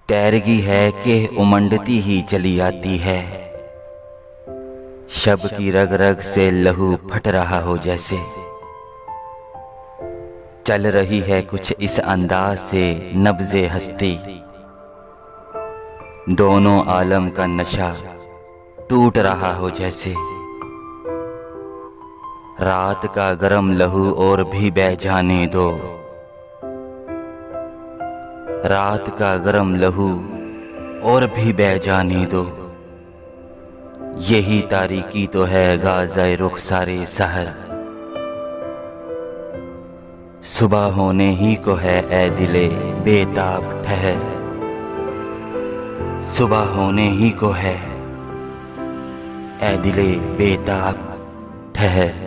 तैरगी है कि उमंडती ही चली आती है। शब की रग रग से लहू फट रहा हो जैसे। चल रही है कुछ इस अंदाज से नब्ज़े हस्ती। दोनों आलम का नशा टूट रहा हो जैसे। रात का गरम लहू और भी बह जाने दो। रात का गरम लहू और भी बह जाने दो। यही तारीकी तो है गाज़ाए रुखसारे सहर। सुबह होने ही को है ए दिले बेताब ठहर। सुबह होने ही को है ए दिले बेताब ठहर।